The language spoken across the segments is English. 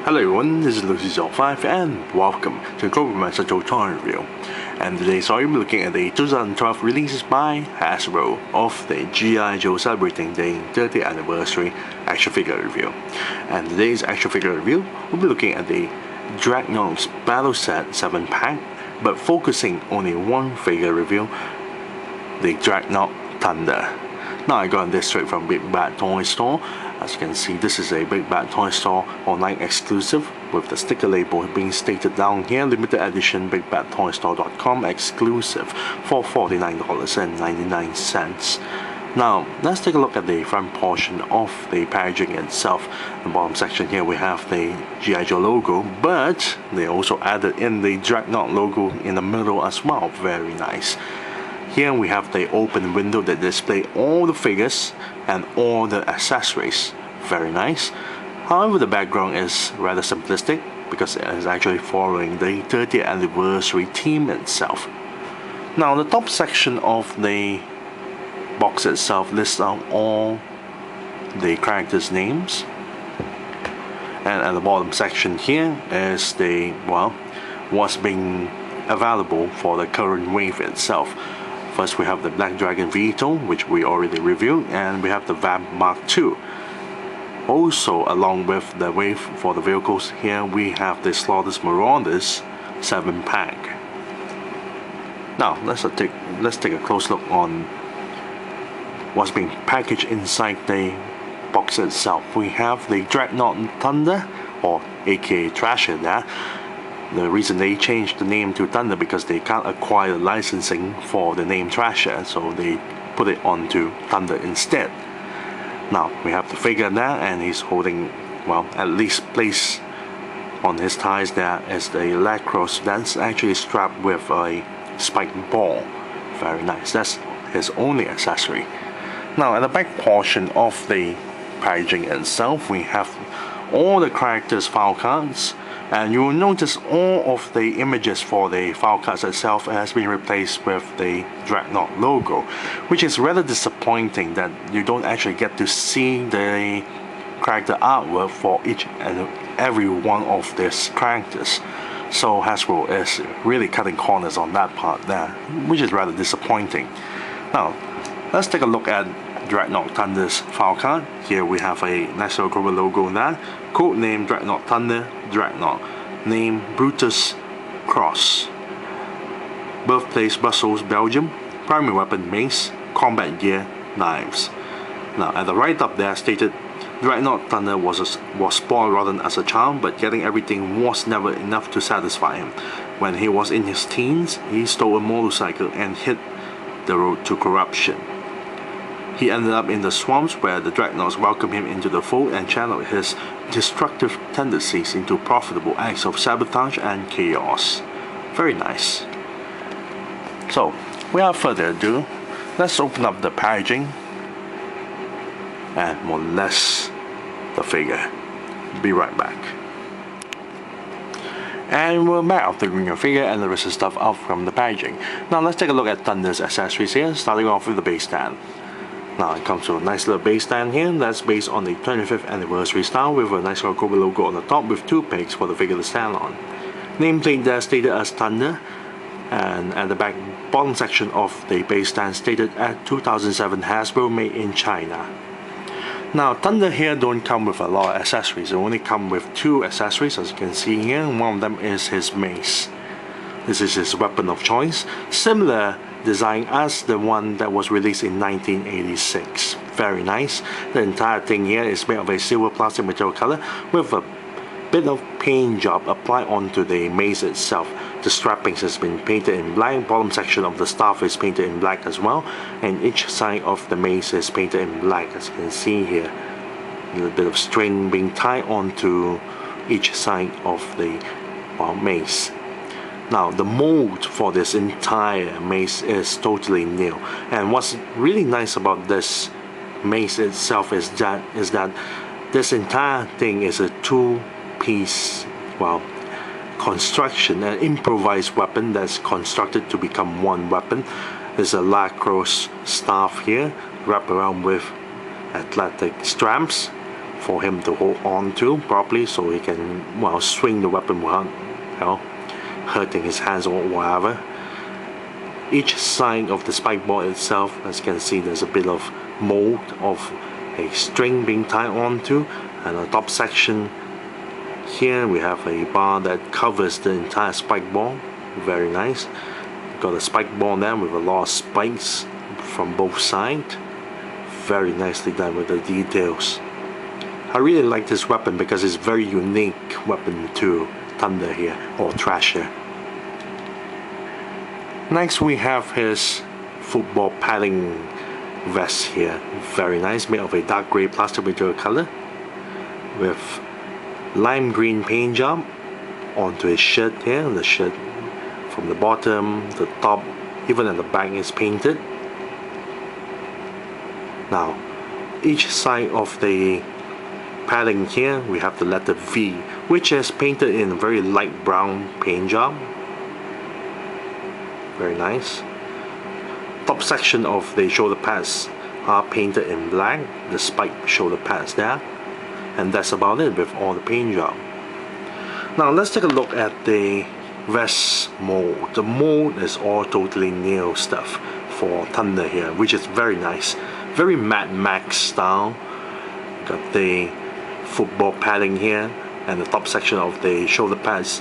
Hello everyone, this is Lucy05 and welcome to Global Central Toy Review. And today we'll be looking at the 2012 releases by Hasbro of the G.I. Joe celebrating the 30th anniversary action figure review. And today's action figure review, we'll be looking at the Dreadnoks Battle Set 7-pack, but focusing only one figure review, the Dreadnok Thunder. Now I got this straight from Big Bad Toy Store. As you can see, this is a Big Bad Toy Store online exclusive with the sticker label being stated down here, limited edition bigbadtoystore.com exclusive for $49.99. Now let's take a look at the front portion of the packaging itself. The bottom section here we have the G.I. Joe logo, but they also added in the Dreadnok logo in the middle as well. Very nice. Here we have the open window that display all the figures and all the accessories. Very nice. However, the background is rather simplistic because it is actually following the 30th anniversary theme itself. Now the top section of the box itself lists out all the characters' names, and at the bottom section here is the what's being available for the current wave itself. First we have the Black Dragon Veto, which we already reviewed, and we have the Vamp Mark II. Also, along with the wave for the vehicles, here we have the Slaughter's Marauders 7-pack. Now let's take a close look on what's being packaged inside the box itself. We have the Dreadnok Thunder, or aka Thrasher there. The reason they changed the name to Thunder because they can't acquire licensing for the name Thrasher, so they put it onto Thunder instead. Now we have the figure there, and he's holding, at least placed on his thighs there is the lacrosse that's actually strapped with a spiked ball. Very nice. That's his only accessory. Now at the back portion of the packaging itself, we have all the characters' file cards. And you will notice all of the images for the file cards itself has been replaced with the Dreadnok logo, which is rather disappointing that you don't actually get to see the character artwork for each and every one of these characters. So Hasbro is really cutting corners on that part there, which is rather disappointing. Now let's take a look at Dreadnok Thunder's file card. Here we have a nice little logo there. Code name Dreadnok Thunder, Dreadnok. Name Brutus Cross. Birthplace Brussels, Belgium. Primary weapon mace. Combat gear knives. Now at the right up there stated Dreadnok Thunder was spoiled rotten as a child, but getting everything was never enough to satisfy him. When he was in his teens, he stole a motorcycle and hit the road to corruption. He ended up in the swamps where the Dreadnoks welcomed him into the fold and channeled his destructive tendencies into profitable acts of sabotage and chaos. Very nice. So, without further ado, let's open up the packaging and molest the figure. Be right back. And we're back after bringing your figure and the rest of the stuff out from the packaging. Now let's take a look at Thunder's accessories here, starting off with the base stand. Now it comes with a nice little base stand here that's based on the 25th anniversary style with a nice little Cobra logo on the top with two pegs for the figure to stand on. Nameplate there stated as Thunder, and at the bottom section of the base stand stated at 2007 Hasbro made in China. Now Thunder here don't come with a lot of accessories, they only come with two accessories as you can see here. One of them is his mace. This is his weapon of choice, similar design as the one that was released in 1986. Very nice. The entire thing here is made of a silver plastic material color with a bit of paint job applied onto the mace itself. The strappings has been painted in black, bottom section of the staff is painted in black as well, and each side of the mace is painted in black as you can see here. A little bit of string being tied onto each side of the mace. Now the mold for this entire mace is totally new, and what's really nice about this mace itself is that this entire thing is a two-piece construction, an improvised weapon that's constructed to become one weapon. There's a lacrosse staff here wrapped around with athletic straps for him to hold on to properly, so he can, well, swing the weapon without, you know, hurting his hands or whatever. Each side of the spike board itself, as you can see, there's a bit of mold of a string being tied onto, and the top section here we have a bar that covers the entire spike board. Very nice. Got a spike board there with a lot of spikes from both sides. Very nicely done with the details. I really like this weapon because it's very unique weapon to Thunder here, or Thrasher. Next we have his football padding vest here. Very nice, made of a dark grey plastic material color with lime green paint job onto his shirt here. The shirt from the bottom, the top, even at the back is painted. Now, each side of the padding here, we have the letter V, which is painted in a very light brown paint job. Very nice. Top section of the shoulder pads are painted in black, the spike shoulder pads there, and that's about it with all the paint job. Now let's take a look at the vest mold. The mold is all totally new stuff for Thunder here, which is very nice, very Mad Max style. Got the football padding here, and the top section of the shoulder pads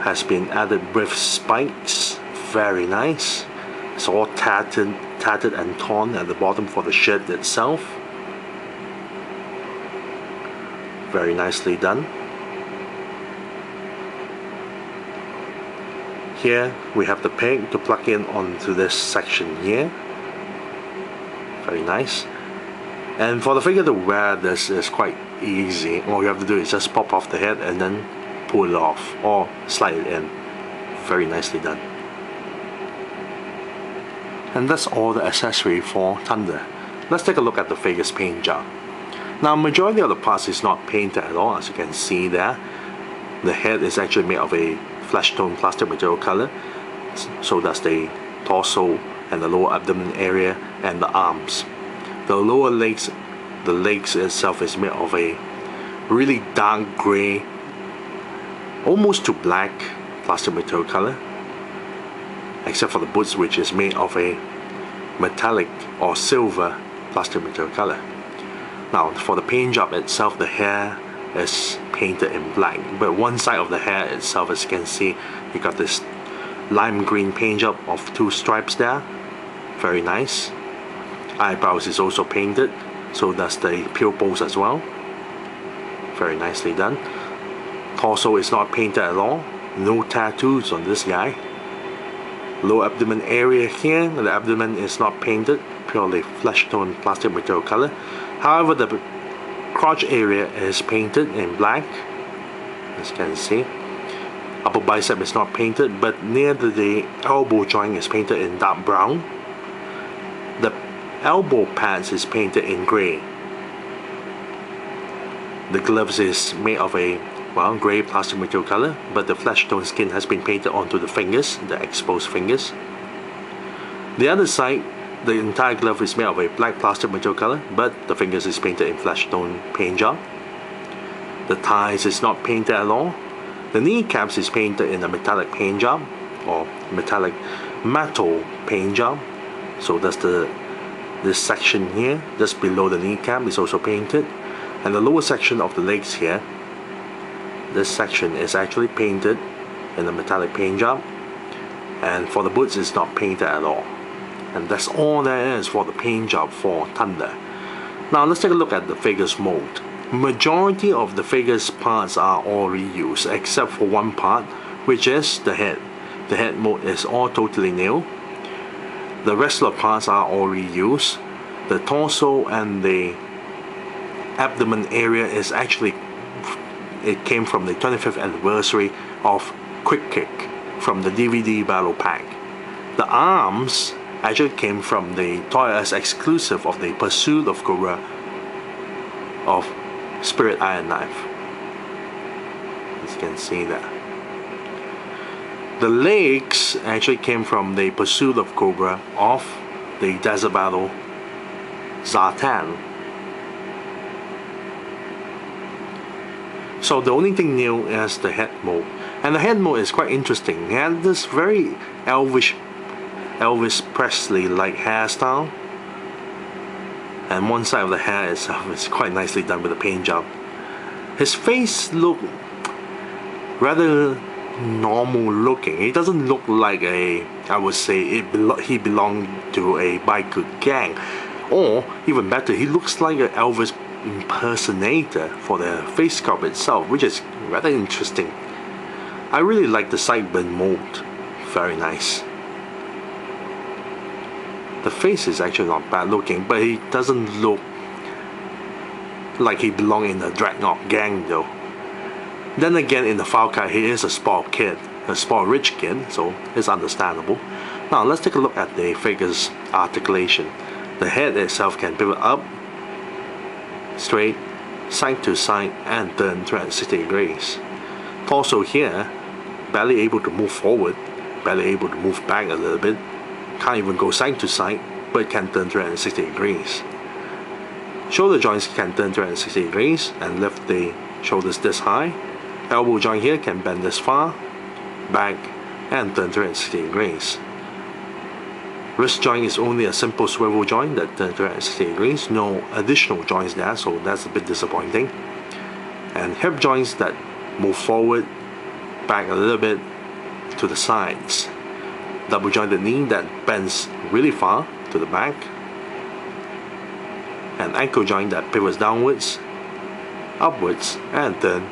has been added with spikes. Very nice. It's all tattered and torn at the bottom for the shirt itself. Very nicely done. Here we have the peg to plug in onto this section here. Very nice. And for the figure to wear this is quite easy. All you have to do is just pop off the head and then pull it off or slide it in. Very nicely done. And that's all the accessory for Thunder. Let's take a look at the figure's paint job. Now, majority of the parts is not painted at all, as you can see there. The head is actually made of a flesh tone plastic material color. So does the torso and the lower abdomen area and the arms. The lower legs, the legs itself is made of a really dark gray, almost to black plastic material color, except for the boots, which is made of a metallic or silver plastic material color. Now for the paint job itself, the hair is painted in black, but one side of the hair itself, as you can see, you got this lime green paint job of 2 stripes there. Very nice. Eyebrows is also painted, so does the pupils as well. Very nicely done. Torso is not painted at all. No tattoos on this guy. Lower abdomen area here, the abdomen is not painted, purely flesh tone plastic material color. However, the crotch area is painted in black, as you can see. Upper bicep is not painted, but near the elbow joint is painted in dark brown. The elbow pads is painted in gray. The gloves is made of a grey plastic material color, but the flesh tone skin has been painted onto the fingers, the exposed fingers. The other side, the entire glove is made of a black plastic material color, but the fingers is painted in flesh tone paint job. The thighs is not painted at all. The kneecaps is painted in a metallic paint job, or metallic metal paint job. So that's this section here, just below the kneecap, is also painted. And the lower section of the legs here, this section is actually painted in a metallic paint job. And for the boots, it's not painted at all. And that's all there is for the paint job for Thunder. Now let's take a look at the figure's mold. Majority of the figure's parts are all reused, except for one part, which is the head. The head mold is all totally new. The rest of the parts are all reused. The torso and the abdomen area is actually, it came from the 25th anniversary of Quick Kick from the DVD battle pack. The arms actually came from the Toy S exclusive of the Pursuit of Cobra of Spirit Iron Knife, as you can see there. The legs actually came from the Pursuit of Cobra of the Desert Battle Zartan. So the only thing new is the head mold, and the head mold is quite interesting. It had this very Elvis Presley like hairstyle, and one side of the hair itself is quite nicely done with a paint job. His face looked rather normal looking. He doesn't look like I would say he belonged to a biker gang, or even better, he looks like an Elvis impersonator for the face sculpt itself, which is rather interesting. I really like the sideburn mold, very nice. The face is actually not bad looking, but he doesn't look like he belongs in the Dreadnok gang though. Then again, in the file card, he is a spoiled kid, a spoiled rich kid, so it's understandable. Now let's take a look at the figure's articulation. The head itself can pivot up, straight, side to side, and turn 360 degrees. Torso here, barely able to move forward, barely able to move back a little bit, can't even go side to side, but can turn 360 degrees. Shoulder joints can turn 360 degrees and lift the shoulders this high. Elbow joint here can bend this far, back, and turn 360 degrees. Wrist joint is only a simple swivel joint that turns 360 degrees, no additional joints there, so that's a bit disappointing. And hip joints that move forward, back a little bit to the sides. Double jointed knee that bends really far to the back. An ankle joint that pivots downwards, upwards, and turn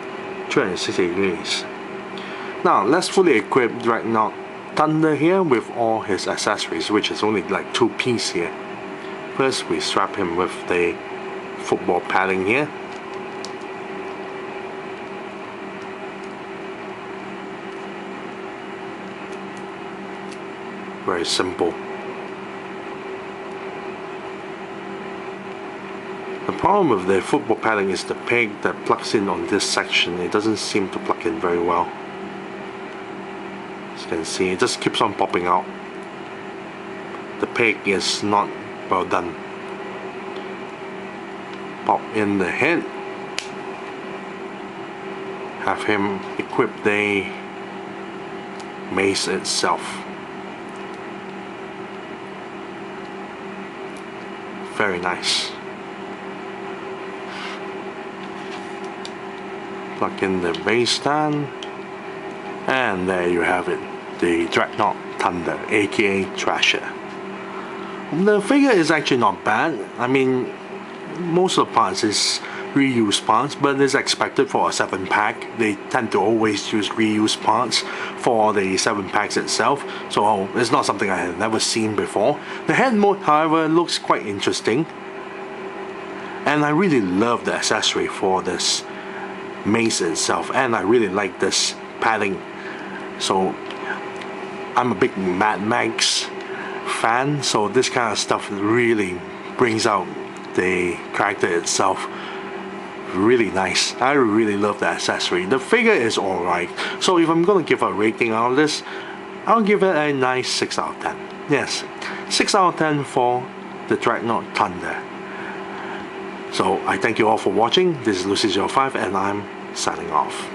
360 degrees. Now let's fully equip Dreadnok Thunder here with all his accessories, which is only like 2 pieces here. First we strap him with the football padding here. Very simple. The problem with the football padding is the peg that plugs in on this section. It doesn't seem to plug in very well. As you can see, it just keeps on popping out. The peg is not well done. Pop in the head. Have him equip the mace itself. Very nice. Plug in the base stand, and there you have it, the Dreadnok Thunder, aka Thrasher. The figure is actually not bad. I mean, most of the parts is reused parts, but it's expected for a 7-pack. They tend to always use reused parts for the 7-packs itself, so it's not something I have never seen before. The head mode, however, looks quite interesting, and I really love the accessory for this mace itself, and I really like this padding. So I'm a big Mad Max fan, so this kind of stuff really brings out the character itself. Really nice. I really love the accessory. The figure is alright, so if I'm gonna give a rating out of this, I'll give it a nice 6 out of 10. Yes, 6 out of 10 for the Dreadnok Thunder. So I thank you all for watching. This is Lucy05 and I'm signing off.